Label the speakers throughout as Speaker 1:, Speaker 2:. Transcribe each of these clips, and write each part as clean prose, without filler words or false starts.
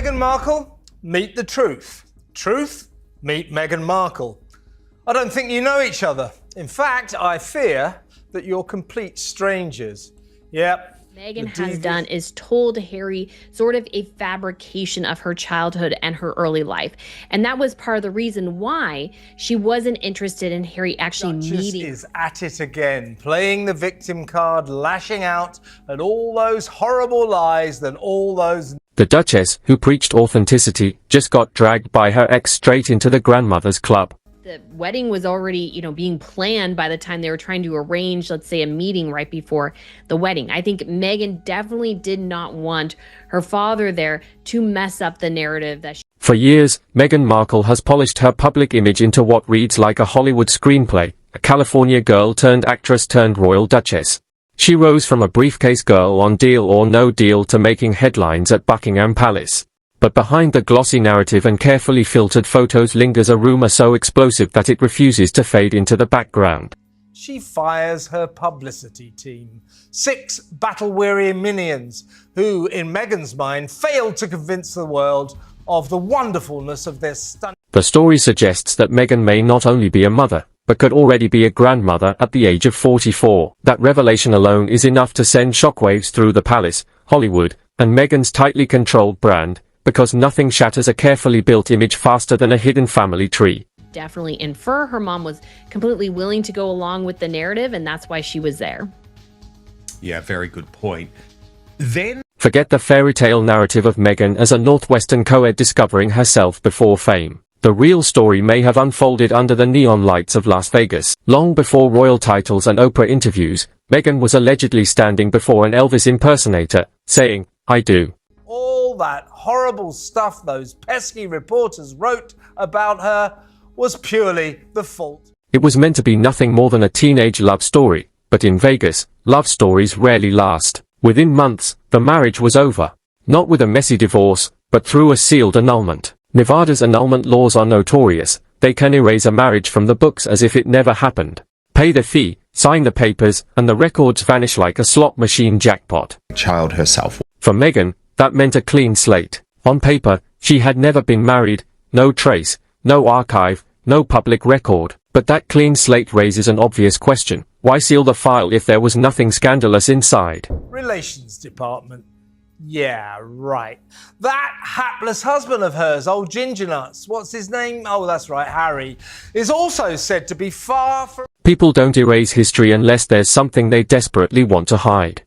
Speaker 1: Meghan Markle, meet the truth. Truth, meet Meghan Markle. I don't think you know each other. In fact, I fear that you're complete strangers. Yep.
Speaker 2: Meghan has done is told Harry sort of a fabrication of her childhood and her early life. And that was part of the reason why she wasn't interested in Harry actually meeting.
Speaker 1: Is at it again, playing the victim card, lashing out at all those horrible lies that all those...
Speaker 3: The Duchess, who preached authenticity, just got dragged by her ex straight into the grandmother's club.
Speaker 2: The wedding was already, being planned by the time they were trying to arrange, let's say, a meeting right before the wedding. I think Meghan definitely did not want her father there to mess up the narrative that she...
Speaker 3: For years, Meghan Markle has polished her public image into what reads like a Hollywood screenplay, a California girl turned actress turned royal duchess. She rose from a briefcase girl on Deal or No Deal to making headlines at Buckingham Palace. But behind the glossy narrative and carefully filtered photos lingers a rumor so explosive that it refuses to fade into the background.
Speaker 1: She fires her publicity team. 6 battle-weary minions who, in Meghan's mind, failed to convince the world of the wonderfulness of their stunning...
Speaker 3: The story suggests that Meghan may not only be a mother, but could already be a grandmother at the age of 44. That revelation alone is enough to send shockwaves through the palace, Hollywood, and Meghan's tightly controlled brand, because nothing shatters a carefully built image faster than a hidden family tree.
Speaker 2: Definitely infer her mom was completely willing to go along with the narrative, and that's why she was there.
Speaker 4: Yeah, very good point. Then...
Speaker 3: Forget the fairy tale narrative of Meghan as a Northwestern co-ed discovering herself before fame. The real story may have unfolded under the neon lights of Las Vegas. Long before royal titles and Oprah interviews, Meghan was allegedly standing before an Elvis impersonator, saying, "I do."
Speaker 1: All that horrible stuff those pesky reporters wrote about her was purely the fault.
Speaker 3: It was meant to be nothing more than a teenage love story, but in Vegas, love stories rarely last. Within months, the marriage was over. Not with a messy divorce, but through a sealed annulment. Nevada's annulment laws are notorious. They can erase a marriage from the books as if it never happened. Pay the fee, sign the papers, and the records vanish like a slot machine jackpot.
Speaker 4: Child herself.
Speaker 3: For Meghan, that meant a clean slate. On paper, she had never been married, no trace, no archive, no public record. But that clean slate raises an obvious question. Why seal the file if there was nothing scandalous inside?
Speaker 1: Relations Department. Yeah, right. That hapless husband of hers, old Ginger Nuts, what's his name? Oh, that's right, Harry, is also said to be far from...
Speaker 3: People don't erase history unless there's something they desperately want to hide.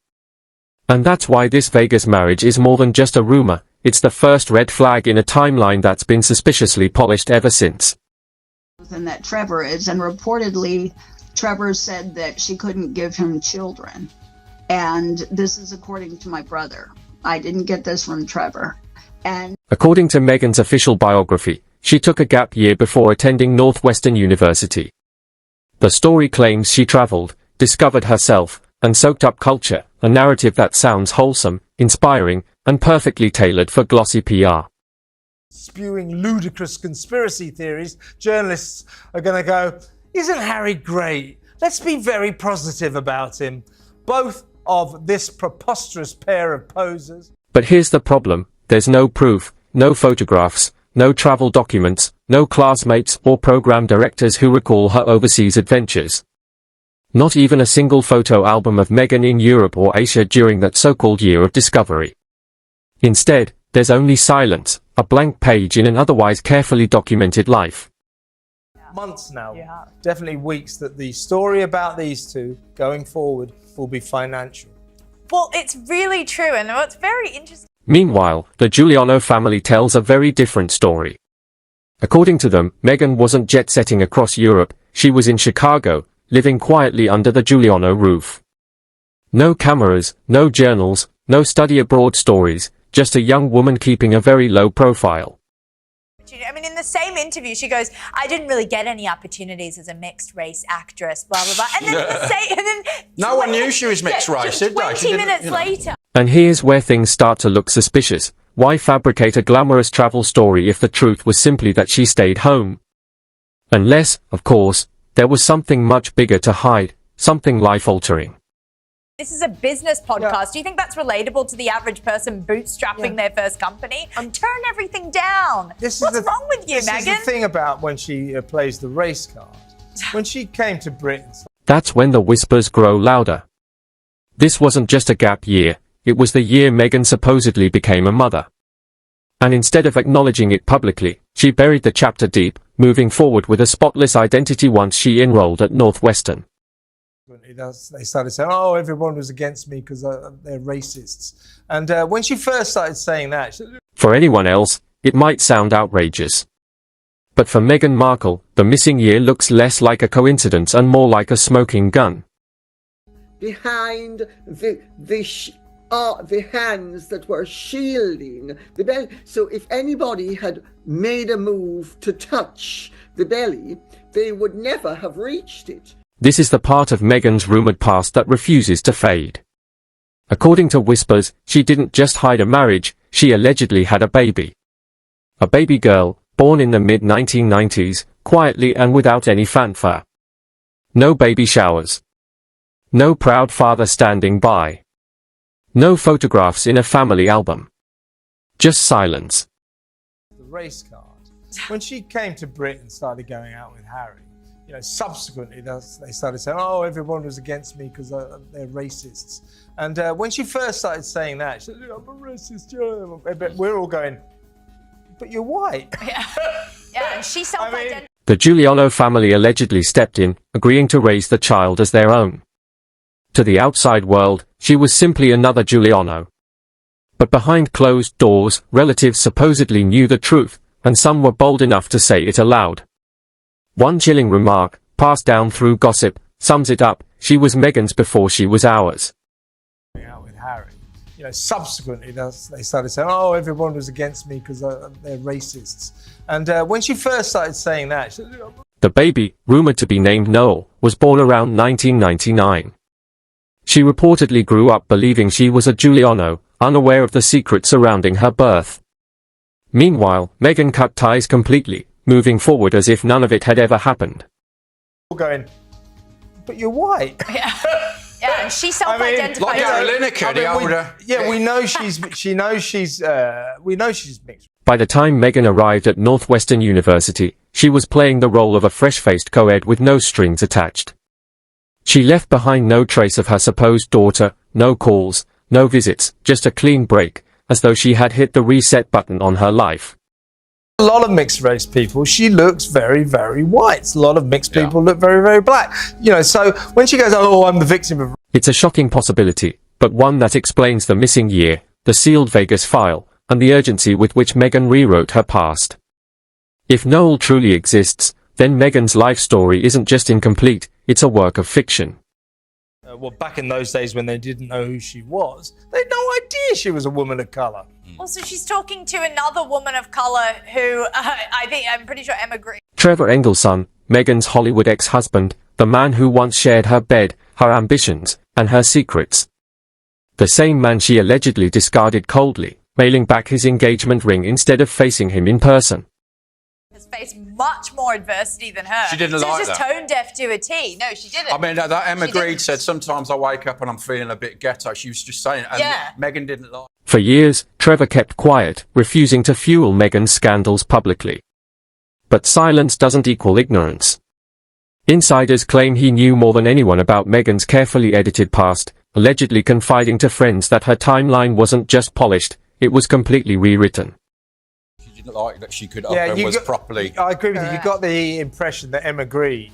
Speaker 3: And that's why this Vegas marriage is more than just a rumor. It's the first red flag in a timeline that's been suspiciously polished ever since.
Speaker 5: And that Trevor is, and reportedly Trevor said that she couldn't give him children. And this is according to my brother. I didn't get this from Trevor. And
Speaker 3: according to Meghan's official biography, she took a gap year before attending Northwestern University. The story claims she traveled, discovered herself, and soaked up culture, a narrative that sounds wholesome, inspiring, and perfectly tailored for glossy PR.
Speaker 1: Spewing ludicrous conspiracy theories, journalists are going to go, "Isn't Harry great? Let's be very positive about him." Both of this preposterous pair of posers.
Speaker 3: But here's the problem. There's no proof, no photographs, no travel documents, no classmates or program directors who recall her overseas adventures. Not even a single photo album of Meghan in Europe or Asia during that so-called year of discovery. Instead, there's only silence, a blank page in an otherwise carefully documented life.
Speaker 1: Months now, definitely weeks, that the story about these two going forward will be financial.
Speaker 6: Well, it's really true, and what's very interesting...
Speaker 3: Meanwhile, the Giuliano family tells a very different story. According to them, Meghan wasn't jet-setting across Europe, she was in Chicago, living quietly under the Giuliano roof. No cameras, no journals, no study abroad stories, just a young woman keeping a very low profile.
Speaker 6: I mean, in the same interview, she goes, "I didn't really get any opportunities as a mixed race actress, blah, blah, blah." And then,
Speaker 7: no one knew she was mixed race, did they?
Speaker 6: 20 minutes later.
Speaker 3: And here's where things start to look suspicious. Why fabricate a glamorous travel story if the truth was simply that she stayed home? Unless, of course, there was something much bigger to hide, something life-altering.
Speaker 6: This is a business podcast. Do you think that's relatable to the average person bootstrapping their first company? Turn everything down. What's wrong with you, Meghan?
Speaker 1: This is the thing about when she plays the race card. When she came to Britain.
Speaker 3: That's when the whispers grow louder. This wasn't just a gap year, it was the year Meghan supposedly became a mother. And instead of acknowledging it publicly, she buried the chapter deep, moving forward with a spotless identity once she enrolled at Northwestern.
Speaker 1: They started saying, oh, everyone was against me because they're racists. And when she first started saying that...
Speaker 3: For anyone else, it might sound outrageous. But for Meghan Markle, the missing year looks less like a coincidence and more like a smoking gun.
Speaker 8: Behind the hands that were shielding the belly. So if anybody had made a move to touch the belly, they would never have reached it.
Speaker 3: This is the part of Meghan's rumored past that refuses to fade. According to whispers, she didn't just hide a marriage, she allegedly had a baby. A baby girl, born in the mid-1990s, quietly and without any fanfare. No baby showers. No proud father standing by. No photographs in a family album. Just silence.
Speaker 1: The race card. When she came to Britain and started going out with Harry, subsequently they started saying, oh, everyone was against me because they're racists. And when she first started saying that, she said, I'm a racist. But we're all going, but you're white.
Speaker 6: Yeah, and she self-identified.
Speaker 3: The Giuliano family allegedly stepped in, agreeing to raise the child as their own. To the outside world, she was simply another Giuliano. But behind closed doors, relatives supposedly knew the truth, and some were bold enough to say it aloud. One chilling remark, passed down through gossip, sums it up: she was Meghan's before she was ours.
Speaker 1: Out with Harry. Subsequently they started saying, oh, everyone was against me because they're racists. And when she first started saying that, she said,
Speaker 3: the baby, rumored to be named Noel, was born around 1999. She reportedly grew up believing she was a Giuliano, unaware of the secret surrounding her birth. Meanwhile, Meghan cut ties completely, moving forward as if none of it had ever happened.
Speaker 1: Going, but you're white.
Speaker 6: Yeah, and she self-identified.
Speaker 7: Like Gary Lineker, the older.
Speaker 1: We know she's mixed.
Speaker 3: By the time Meghan arrived at Northwestern University, she was playing the role of a fresh-faced co-ed with no strings attached. She left behind no trace of her supposed daughter, no calls, no visits, just a clean break, as though she had hit the reset button on her life.
Speaker 1: A lot of mixed race people, she looks very, very white. A lot of mixed people look very, very black. So when she goes, oh, I'm the victim of...
Speaker 3: It's a shocking possibility, but one that explains the missing year, the sealed Vegas file, and the urgency with which Meghan rewrote her past. If Noel truly exists, then Meghan's life story isn't just incomplete, it's a work of fiction.
Speaker 1: Back in those days when they didn't know who she was, they had no idea she was a woman of colour.
Speaker 6: Also, she's talking to another woman of colour who, I'm pretty sure Emma Green.
Speaker 3: Trevor Engelson, Meghan's Hollywood ex-husband, the man who once shared her bed, her ambitions, and her secrets. The same man she allegedly discarded coldly, mailing back his engagement ring instead of facing him in person.
Speaker 6: Has faced much more adversity than her.
Speaker 7: She didn't like that.
Speaker 6: She was just tone deaf to a T. No, she didn't.
Speaker 7: I mean, that Emma Green said, sometimes I wake up and I'm feeling a bit ghetto. She was just saying it, and Meghan didn't like it.
Speaker 3: For years, Trevor kept quiet, refusing to fuel Meghan's scandals publicly. But silence doesn't equal ignorance. Insiders claim he knew more than anyone about Meghan's carefully edited past, allegedly confiding to friends that her timeline wasn't just polished, it was completely rewritten.
Speaker 7: She didn't like that she could open was properly...
Speaker 1: I agree with you. You got the impression that Emma Green,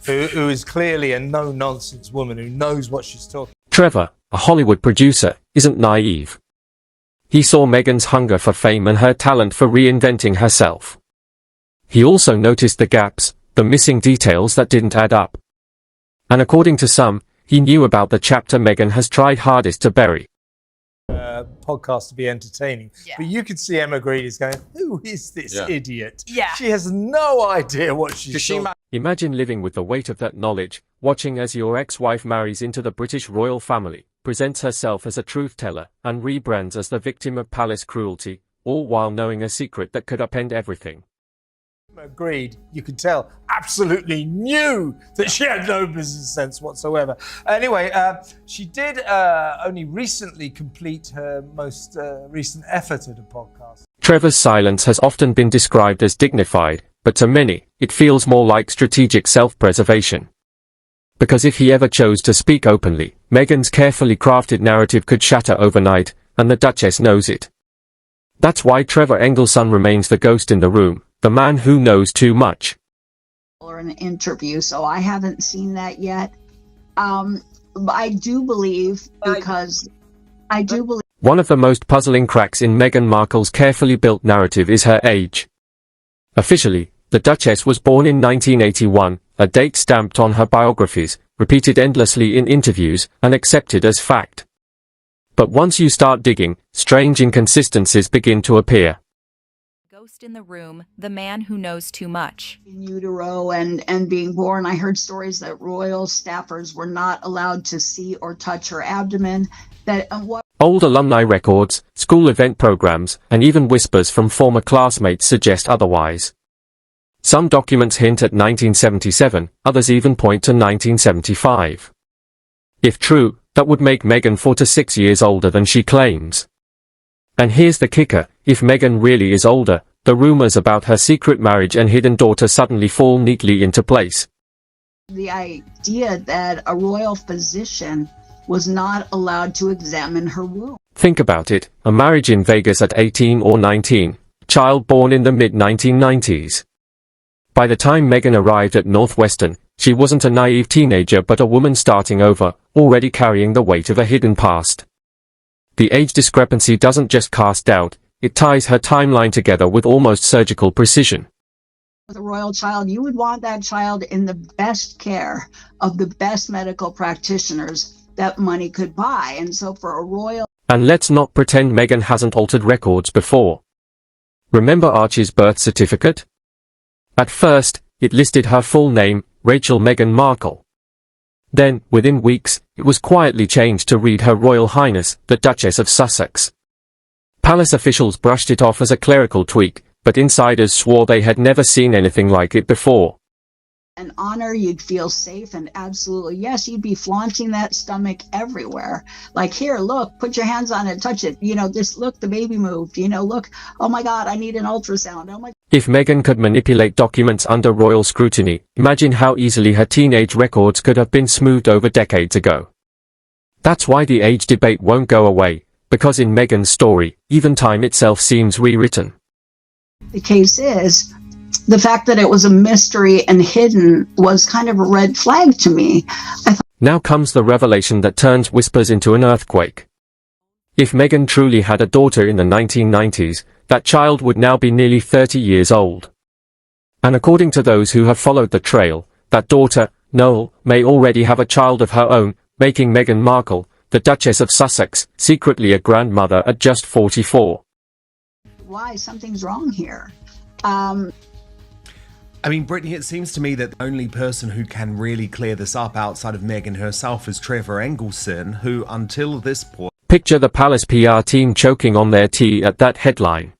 Speaker 1: who is clearly a no-nonsense woman who knows what she's talking about.
Speaker 3: Trevor, a Hollywood producer, isn't naive. He saw Meghan's hunger for fame and her talent for reinventing herself. He also noticed the gaps, the missing details that didn't add up. And according to some, he knew about the chapter Meghan has tried hardest to bury.
Speaker 1: Podcast to be entertaining, but you could see Emma Green is going, who is this idiot? She has no idea what she's doing.
Speaker 3: Imagine living with the weight of that knowledge, watching as your ex-wife marries into the British royal family, presents herself as a truth-teller, and rebrands as the victim of palace cruelty, all while knowing a secret that could upend everything.
Speaker 1: Agreed, you could tell, absolutely knew that she had no business sense whatsoever. Anyway, she did only recently complete her most recent effort at a podcast.
Speaker 3: Trevor's silence has often been described as dignified, but to many, it feels more like strategic self-preservation. Because if he ever chose to speak openly, Meghan's carefully crafted narrative could shatter overnight, and the Duchess knows it. That's why Trevor Engelson remains the ghost in the room, the man who knows too much.
Speaker 5: Or an interview, so I haven't seen that yet. I do believe, because I do believe.
Speaker 3: One of the most puzzling cracks in Meghan Markle's carefully built narrative is her age. Officially, the Duchess was born in 1981, a date stamped on her biographies, repeated endlessly in interviews, and accepted as fact. But once you start digging, strange inconsistencies begin to appear.
Speaker 9: Ghost in the room, the man who knows too much.
Speaker 5: In utero and being born, I heard stories that royal staffers were not allowed to see or touch her abdomen.
Speaker 3: Old alumni records, school event programs, and even whispers from former classmates suggest otherwise. Some documents hint at 1977, others even point to 1975. If true, that would make Meghan 4 to 6 years older than she claims. And here's the kicker, if Meghan really is older, the rumors about her secret marriage and hidden daughter suddenly fall neatly into place.
Speaker 5: The idea that a royal physician was not allowed to examine her womb.
Speaker 3: Think about it, a marriage in Vegas at 18 or 19, child born in the mid-1990s. By the time Meghan arrived at Northwestern, she wasn't a naive teenager but a woman starting over, already carrying the weight of a hidden past. The age discrepancy doesn't just cast doubt, it ties her timeline together with almost surgical precision.
Speaker 5: With a royal child, you would want that child in the best care of the best medical practitioners that money could buy. And so for a royal...
Speaker 3: And let's not pretend Meghan hasn't altered records before. Remember Archie's birth certificate? At first, it listed her full name, Rachel Meghan Markle. Then, within weeks, it was quietly changed to read Her Royal Highness, the Duchess of Sussex. Palace officials brushed it off as a clerical tweak, but insiders swore they had never seen anything like it before.
Speaker 5: An honor, you'd feel safe, and absolutely, yes, you'd be flaunting that stomach everywhere. Like, here, look, put your hands on it, touch it. Just look, the baby moved. Look, oh my God, I need an ultrasound. Oh my.
Speaker 3: If Meghan could manipulate documents under royal scrutiny, imagine how easily her teenage records could have been smoothed over decades ago. That's why the age debate won't go away, because in Meghan's story, even time itself seems rewritten.
Speaker 5: The case is, the fact that it was a mystery and hidden was kind of a red flag to me.
Speaker 3: Now comes the revelation that turns whispers into an earthquake. If Meghan truly had a daughter in the 1990s, that child would now be nearly 30 years old. And according to those who have followed the trail, that daughter, Noel, may already have a child of her own, making Meghan Markle, the Duchess of Sussex, secretly a grandmother at just 44.
Speaker 5: Why? Something's wrong here.
Speaker 4: I mean, Brittany, it seems to me that the only person who can really clear this up outside of Meghan herself is Trevor Engelson, who, until this point...
Speaker 3: Picture the Palace PR team choking on their tea at that headline.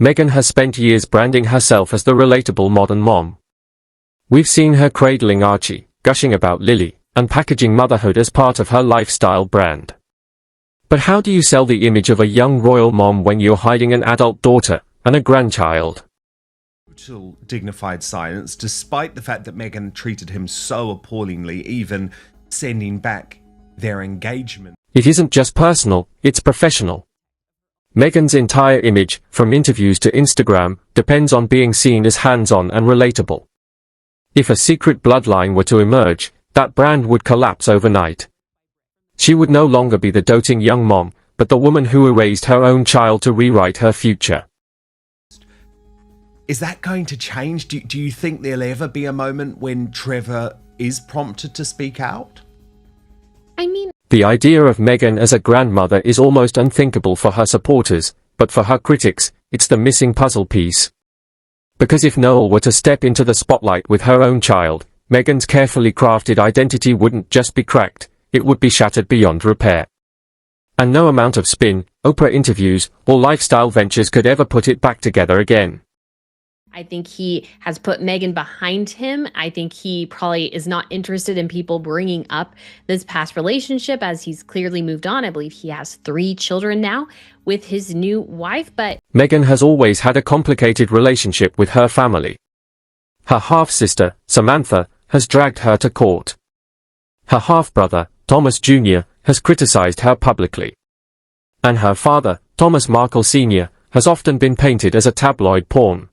Speaker 3: Meghan has spent years branding herself as the relatable modern mom. We've seen her cradling Archie, gushing about Lily, and packaging motherhood as part of her lifestyle brand. But how do you sell the image of a young royal mom when you're hiding an adult daughter and a grandchild?
Speaker 4: Dignified silence, despite the fact that Meghan treated him so appallingly, even sending back their engagement.
Speaker 3: It isn't just personal, it's professional. Meghan's entire image, from interviews to Instagram, depends on being seen as hands-on and relatable. If a secret bloodline were to emerge, that brand would collapse overnight. She would no longer be the doting young mom, but the woman who erased her own child to rewrite her future.
Speaker 4: Is that going to change? Do you think there'll ever be a moment when Trevor is prompted to speak out?
Speaker 2: I mean,
Speaker 3: the idea of Meghan as a grandmother is almost unthinkable for her supporters, but for her critics, it's the missing puzzle piece. Because if Noel were to step into the spotlight with her own child, Meghan's carefully crafted identity wouldn't just be cracked, it would be shattered beyond repair. And no amount of spin, Oprah interviews, or lifestyle ventures could ever put it back together again.
Speaker 2: I think he has put Meghan behind him. I think he probably is not interested in people bringing up this past relationship as he's clearly moved on. I believe he has 3 children now with his new wife, but
Speaker 3: Meghan has always had a complicated relationship with her family. Her half-sister, Samantha, has dragged her to court. Her half-brother, Thomas Jr., has criticized her publicly. And her father, Thomas Markle Sr., has often been painted as a tabloid pawn.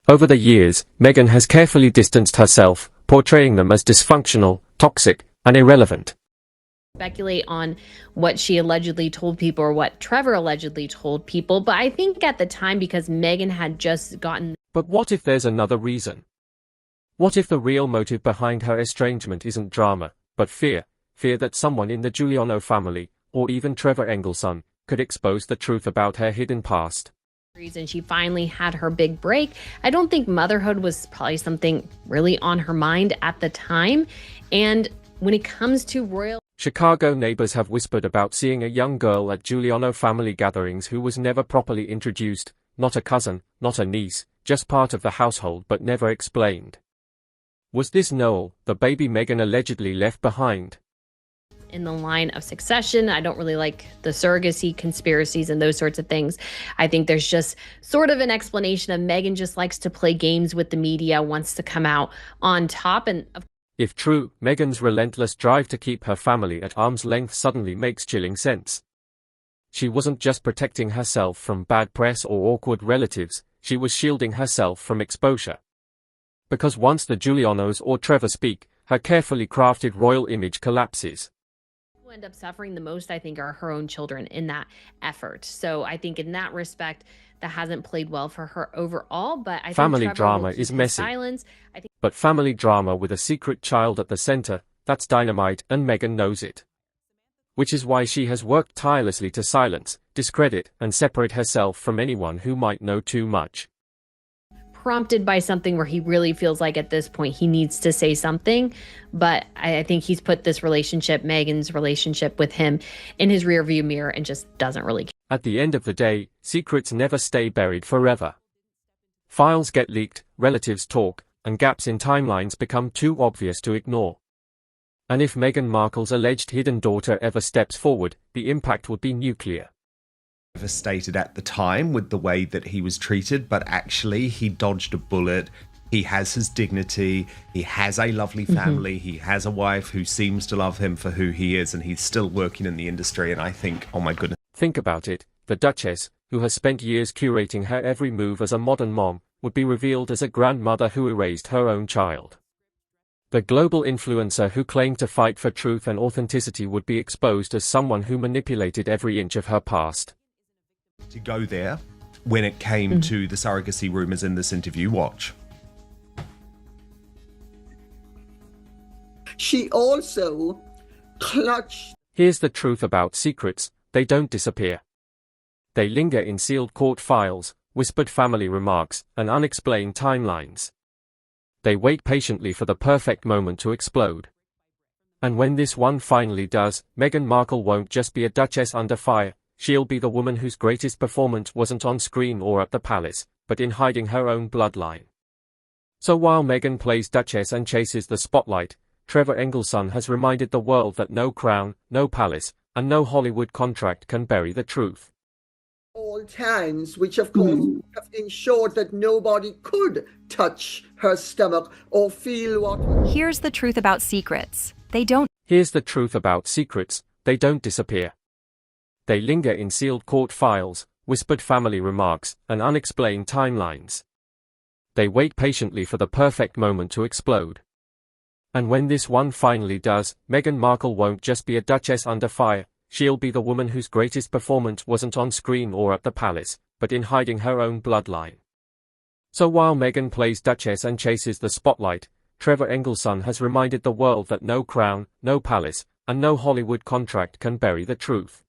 Speaker 3: Over the years, Meghan has carefully distanced herself, portraying them as dysfunctional, toxic, and irrelevant.
Speaker 2: speculate on what she allegedly told people or what Trevor allegedly told people. But I think at the time, because Meghan had just gotten...
Speaker 3: But what if there's another reason? What if the real motive behind her estrangement isn't drama, but fear? Fear that someone in the Giuliano family, or even Trevor Engelson, could expose the truth about her hidden past.
Speaker 2: And she finally had her big break. I don't think motherhood was probably something really on her mind at the time. And when it comes to royal...
Speaker 3: Chicago neighbors have whispered about seeing a young girl at Giuliano family gatherings who was never properly introduced, not a cousin, not a niece, just part of the household but never explained. Was this Noel, the baby Meghan allegedly left behind?
Speaker 2: In the line of succession, I don't really like the surrogacy conspiracies and those sorts of things. I think there's just sort of an explanation of Meghan just likes to play games with the media, wants to come out on top. And
Speaker 3: if true, Meghan's relentless drive to keep her family at arm's length suddenly makes chilling sense. She wasn't just protecting herself from bad press or awkward relatives, she was shielding herself from exposure. Because once the Giulianos or Trevor speak, her carefully crafted royal image collapses.
Speaker 2: Who end up suffering the most, I think, are her own children in that effort. So I think in that respect, that hasn't played well for her overall. But I
Speaker 3: family
Speaker 2: think
Speaker 3: drama is messy. But family drama with a secret child at the center, that's dynamite, and Meghan knows it. Which is why she has worked tirelessly to silence, discredit, and separate herself from anyone who might know too much.
Speaker 2: Prompted by something where he really feels like at this point he needs to say something. But I think he's put this relationship, Meghan's relationship with him, in his rearview mirror and just doesn't really care.
Speaker 3: At the end of the day, secrets never stay buried forever. Files get leaked, relatives talk, and gaps in timelines become too obvious to ignore. And if Meghan Markle's alleged hidden daughter ever steps forward, the impact would be nuclear.
Speaker 4: Devastated at the time with the way that he was treated, but actually he dodged a bullet. He has his dignity, he has a lovely family, he has a wife who seems to love him for who he is, and he's still working in the industry. And I think, oh my goodness.
Speaker 3: Think about it, the Duchess, who has spent years curating her every move as a modern mom, would be revealed as a grandmother who erased her own child. The global influencer who claimed to fight for truth and authenticity would be exposed as someone who manipulated every inch of her past.
Speaker 4: To go there when it came to the surrogacy rumors in this interview. Watch.
Speaker 8: She also clutched.
Speaker 3: Here's the truth about secrets: they don't disappear. They linger in sealed court files, whispered family remarks, and unexplained timelines. They wait patiently for the perfect moment to explode. And when this one finally does, Meghan Markle won't just be a duchess under fire. She'll be the woman whose greatest performance wasn't on screen or at the palace, but in hiding her own bloodline. So while Meghan plays Duchess and chases the spotlight, Trevor Engelson has reminded the world that no crown, no palace, and no Hollywood contract can bury the truth.
Speaker 8: All times, which of course have ensured that nobody could touch her stomach or feel what...
Speaker 9: Here's the truth about secrets.
Speaker 3: Here's the truth about secrets: they don't disappear. They linger in sealed court files, whispered family remarks, and unexplained timelines. They wait patiently for the perfect moment to explode. And when this one finally does, Meghan Markle won't just be a duchess under fire. She'll be the woman whose greatest performance wasn't on screen or at the palace, but in hiding her own bloodline. So while Meghan plays Duchess and chases the spotlight, Trevor Engelson has reminded the world that no crown, no palace, and no Hollywood contract can bury the truth.